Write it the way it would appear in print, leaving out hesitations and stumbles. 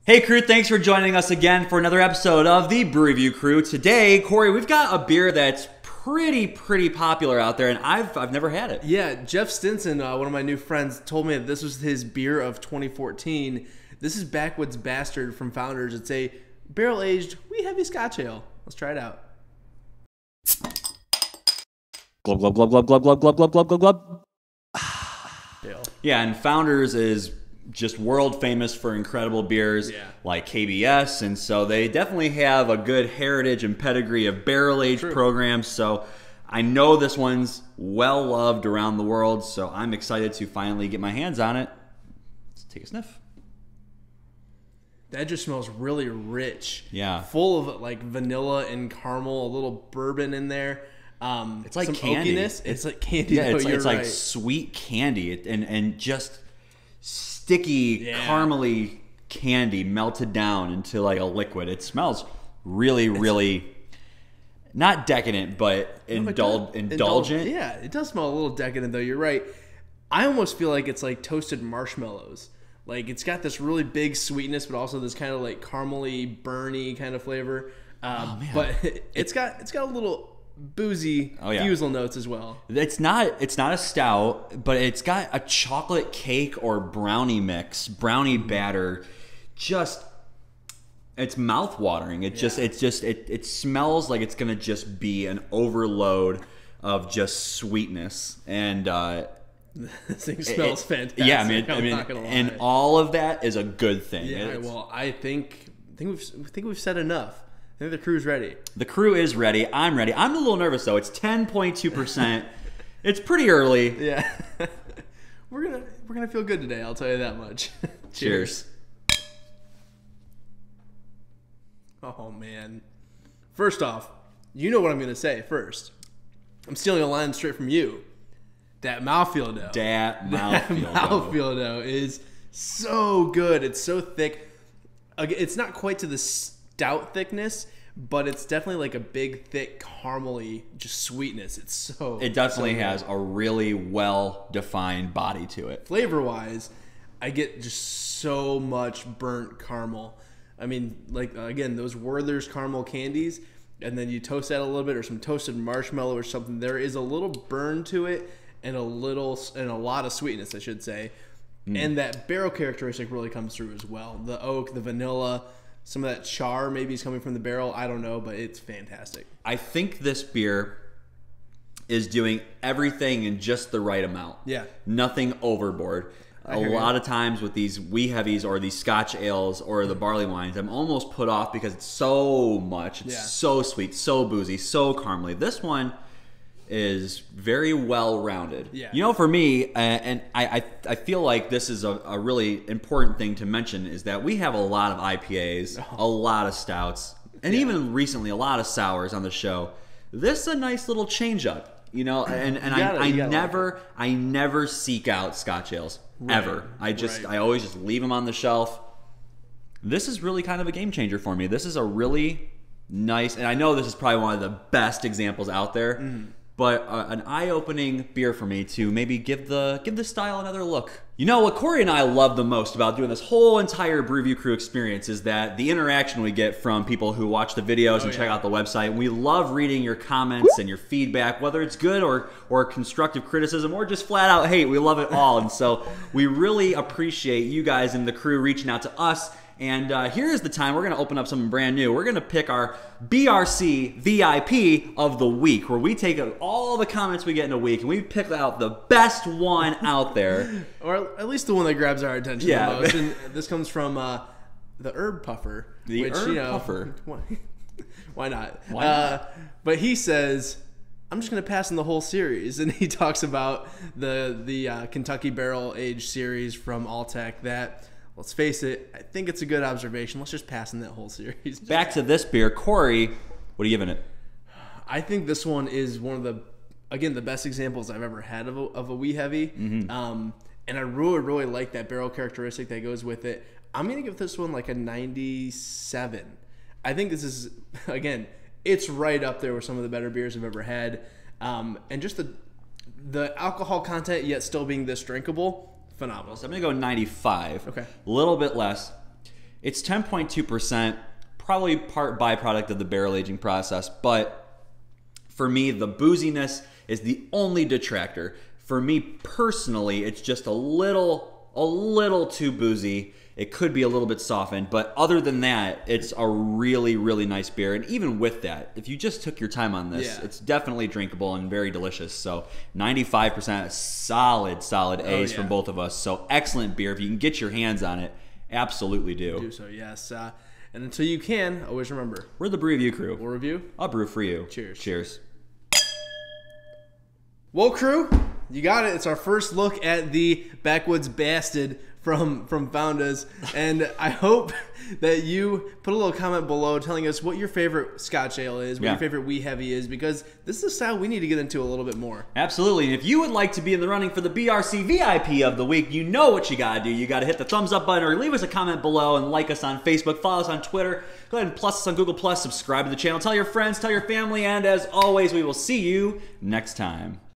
Hey crew, thanks for joining us again for another episode of the Brew Review Crew. Today, Corey, we've got a beer that's pretty popular out there, and I've never had it. Yeah, Jeff Stinson, one of my new friends, told me that this was his beer of 2014. This is Backwoods Bastard from Founders. It's a barrel-aged, wee heavy Scotch ale. Let's try it out. Glub, glub, glub, glub, glub, glub, glub, glub, glub, glub, glub. Yeah, and Founders is just world famous for incredible beers like KBS, and so they definitely have a good heritage and pedigree of barrel-aged programs, so I know this one's well loved around the world, so I'm excited to finally get my hands on it. Let's take a sniff. That just smells really rich. Yeah. Full of like vanilla and caramel, a little bourbon in there. It's like some candy. Oakiness. It's like candy. Yeah, it's right. like sweet candy and just sticky, caramely candy melted down into like a liquid. It smells really not decadent, but indulgent. Yeah, it does smell a little decadent though. You're right. I almost feel like it's like toasted marshmallows. Like it's got this really big sweetness, but also this kind of like caramely, burny kind of flavor. But it's got a little boozy fusel notes as well. It's not a stout, but it's got a chocolate cake or brownie mix, brownie batter. Just it's mouth-watering. It smells like it's gonna just be an overload of just sweetness, and this thing smells fantastic. Yeah, I mean, and all of that is a good thing. Yeah, well, I think we've said enough. I think the crew's ready. The crew is ready. I'm ready. I'm a little nervous though. It's 10.2%. It's pretty early. Yeah. We're gonna feel good today, I'll tell you that much. Cheers. Oh man. First off, you know what I'm gonna say first. I'm stealing a line straight from you. That mouthfeel dough. That mouthfeel dough is so good. It's so thick. It's not quite to the stout thickness, but it's definitely like a big, thick, caramely, just sweetness. It definitely has a really well-defined body to it. Flavor-wise, I get just so much burnt caramel. I mean, like, again, those Werther's caramel candies, and then you toast that a little bit, or some toasted marshmallow or something. There is a little burn to it, and a lot of sweetness, I should say. And that barrel characteristic really comes through as well. The oak, the vanilla, some of that char maybe is coming from the barrel. I don't know, but it's fantastic. I think this beer is doing everything in just the right amount. Yeah. Nothing overboard. A lot of times with these wee heavies or these Scotch ales or the barley wines, I'm almost put off because it's so much. It's so sweet, so boozy, so caramely. This one is very well-rounded. Yeah. You know, for me, and I feel like this is a really important thing to mention, is that we have a lot of IPAs, a lot of stouts, and even recently a lot of sours on the show. This is a nice little change-up, you know, and I never seek out Scotch ales, ever. I always just leave them on the shelf. This is really kind of a game changer for me. This is a really nice, and I know this is probably one of the best examples out there, but an eye-opening beer for me to maybe give the style another look. You know, what Corey and I love the most about doing this whole entire Brew Review Crew experience is that the interaction we get from people who watch the videos and check out the website. We love reading your comments and your feedback, whether it's good or constructive criticism or just flat out hate. We love it all, and so we really appreciate you guys and the crew reaching out to us. And here is the time we're going to open up something brand new. We're going to pick our BRC VIP of the week, where we take all the comments we get in a week and we pick out the best one out there. Or at least the one that grabs our attention the most. And this comes from TheHerbPuffer. TheHerbPuffer. Why not? Why not? But he says, I'm just going to pass in the whole series. And he talks about the Kentucky Barrel Age series from Alltech that... Let's face it, I think it's a good observation. Let's just pass in that whole series. Back to this beer. Corey, what are you giving it? I think this one is one of the best examples I've ever had of a wee heavy. And I really like that barrel characteristic that goes with it. I'm going to give this one like a 97. I think this is, again, it's right up there with some of the better beers I've ever had. And just the alcohol content yet still being this drinkable, phenomenal. So I'm going to go 95. Okay. A little bit less. It's 10.2%, probably part byproduct of the barrel aging process, but for me, the booziness is the only detractor. For me personally, it's just a little too boozy. It could be a little bit softened, but other than that, it's a really, really nice beer. And even with that, if you just took your time on this, it's definitely drinkable and very delicious. So 95% solid A's from both of us. So excellent beer. If you can get your hands on it, absolutely do. Do so, yes. And until you can, always remember, We're the Brew Review crew. we'll review. I'll brew for you. Cheers. Cheers. Well, crew, you got it. It's our first look at the Backwoods Bastard from Foundas, and I hope that you put a little comment below telling us what your favorite Scotch ale is, what your favorite wee heavy is, because this is a style we need to get into a little bit more. Absolutely, and if you would like to be in the running for the BRC VIP of the week, you know what you gotta do. You gotta hit the thumbs up button or leave us a comment below and like us on Facebook, follow us on Twitter, go ahead and plus us on Google+, subscribe to the channel, tell your friends, tell your family, and as always, we will see you next time.